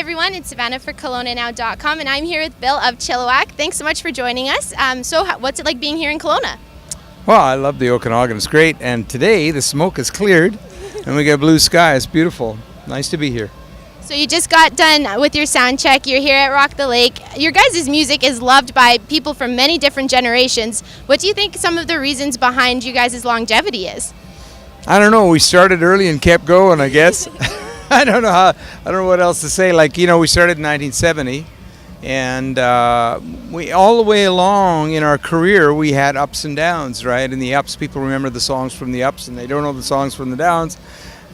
everyone, it's Savannah for KelownaNow.com, and I'm here with Bill of Chilliwack. Thanks so much for joining us. What's it like being here in Kelowna? Well, I love the Okanagan. It's great. And today the smoke is cleared and we got blue sky. It's beautiful. Nice to be here. So you just got done with your sound check. You're here at Rock the Lake. Your guys' music is loved by people from many different generations. What do you think some of the reasons behind you guys' longevity is? I don't know. We started early and kept going, I guess. I don't know what else to say. Like, we started in 1970. And we all the way along in our career, we had ups and downs, right? And the ups, people remember the songs from the ups, and they don't know the songs from the downs.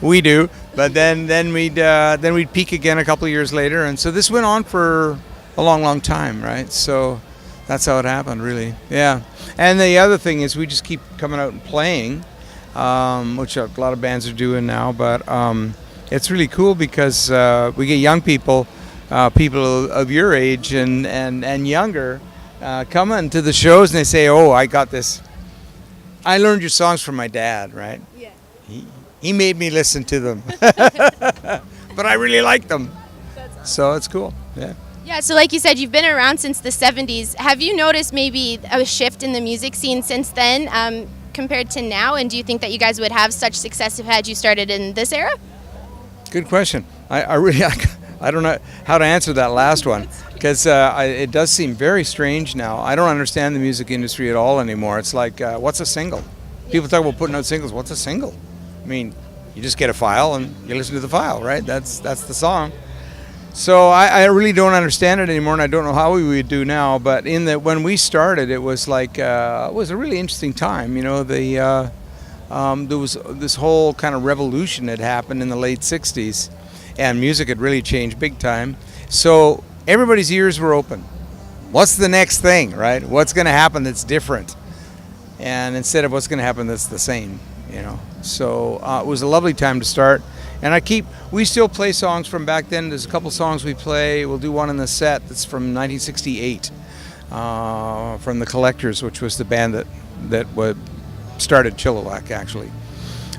We do, but then we'd peak again a couple of years later, and so this went on for a long, long time, right? So that's how it happened, really. Yeah. And the other thing is we just keep coming out and playing, which a lot of bands are doing now. But it's really cool because we get young people. People of your age and younger coming to the shows, and they say, "Oh, I got this. I learned your songs from my dad, right? Yeah. He made me listen to them, but I really like them." That's awesome. So it's cool. Yeah. Yeah. So like you said, you've been around since the 70s. Have you noticed maybe a shift in the music scene since then compared to now? And do you think that you guys would have such success if had you started in this era? Good question. I don't know how to answer that last one because it does seem very strange now. I don't understand the music industry at all anymore. It's like, what's a single? People talk about putting out singles. What's a single? I mean, you just get a file and you listen to the file, right? That's the song. So I really don't understand it anymore, and I don't know how we would do now. But when we started, it was like it was a really interesting time. There was this whole kind of revolution that happened in the late '60s. And music had really changed big time. So everybody's ears were open. What's the next thing, right? What's going to happen that's different? And instead of what's going to happen that's the same, So it was a lovely time to start. And we still play songs from back then. There's a couple songs we play. We'll do one in the set that's from 1968 from the Collectors, which was the band that started Chilliwack, actually.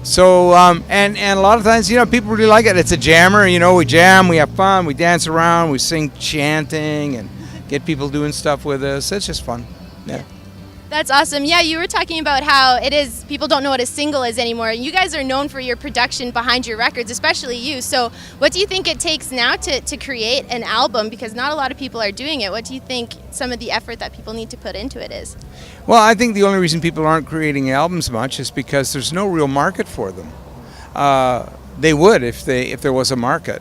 So, and a lot of times, people really like it. It's a jammer, we jam, we have fun, we dance around, we sing chanting and get people doing stuff with us. It's just fun. Yeah. That's awesome. Yeah, you were talking about how people don't know what a single is anymore. You guys are known for your production behind your records, especially you. So what do you think it takes now to create an album? Because not a lot of people are doing it. What do you think some of the effort that people need to put into it is? Well, I think the only reason people aren't creating albums much is because there's no real market for them. They would if there was a market,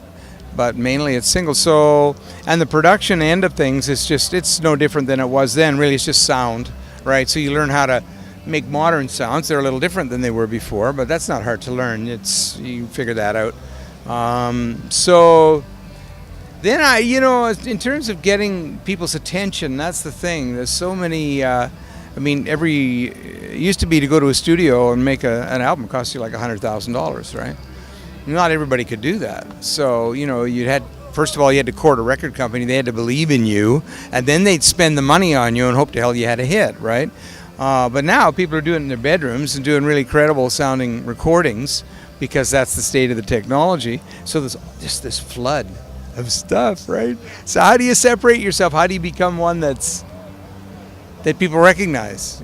but mainly it's singles. So, and the production end of things it's no different than it was then. Really, it's just sound. Right, so you learn how to make modern sounds. They're a little different than they were before, but that's not hard to learn. You figure that out. So then in terms of getting people's attention, that's the thing. There's so many. It used to be to go to a studio and make an album cost you like $100,000, right? Not everybody could do that. So first of all, you had to court a record company. They had to believe in you, and then they'd spend the money on you and hope to hell you had a hit, right? But now people are doing it in their bedrooms and doing really credible sounding recordings because that's the state of the technology. So there's just this flood of stuff, right? So how do you separate yourself? How do you become one that people recognize,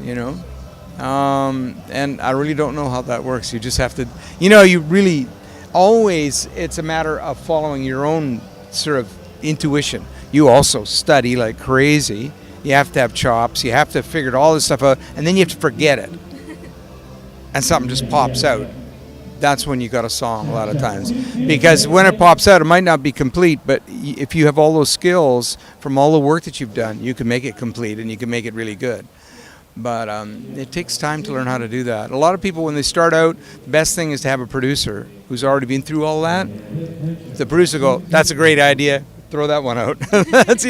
And I really don't know how that works. You just have to, you really always, it's a matter of following your own sort of intuition. You also study like crazy. You have to have chops. You have to figure all this stuff out, and then you have to forget it. And something just pops out. That's when you got a song a lot of times. Because when it pops out, it might not be complete, but if you have all those skills from all the work that you've done, you can make it complete and you can make it really good. But it takes time to learn how to do that. A lot of people, when they start out, the best thing is to have a producer who's already been through all that. The producer go, "That's a great idea. Throw that one out." That's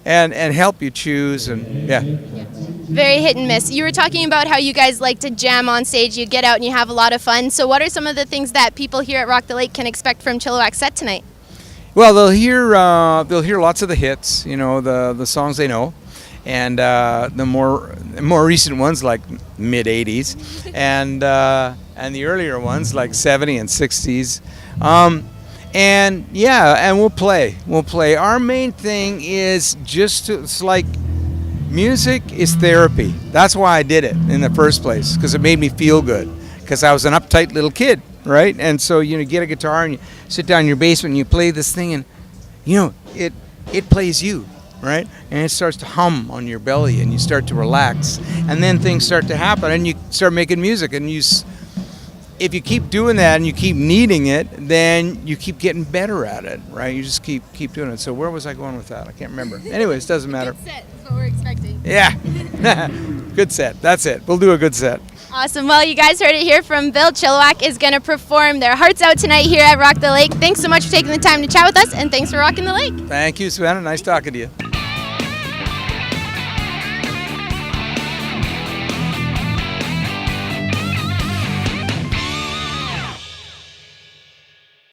and help you choose and yeah. Very hit and miss. You were talking about how you guys like to jam on stage. You get out and you have a lot of fun. So what are some of the things that people here at Rock the Lake can expect from Chilliwack's set tonight? Well, they'll hear lots of the hits. The songs they know. And the more recent ones like mid '80s, and the earlier ones like '70s and '60s, And yeah, and we'll play. Our main thing is just to, it's like music is therapy. That's why I did it in the first place, because it made me feel good. Because I was an uptight little kid, right? And so you get a guitar and you sit down in your basement and you play this thing, and it plays you, right? And it starts to hum on your belly, and you start to relax, and then things start to happen, and you start making music, and if you keep doing that and you keep needing it, then you keep getting better at it, right? You just keep doing it. So where was I going with that? I can't remember. Anyways, doesn't matter. Good set is what we're expecting. Yeah. Good set. That's it. We'll do a good set. Awesome. Well, you guys heard it here from Bill. Chilliwack is going to perform their Hearts Out tonight here at Rock the Lake. Thanks so much for taking the time to chat with us, and thanks for rocking the lake. Thank you, Savannah. Nice talking to you.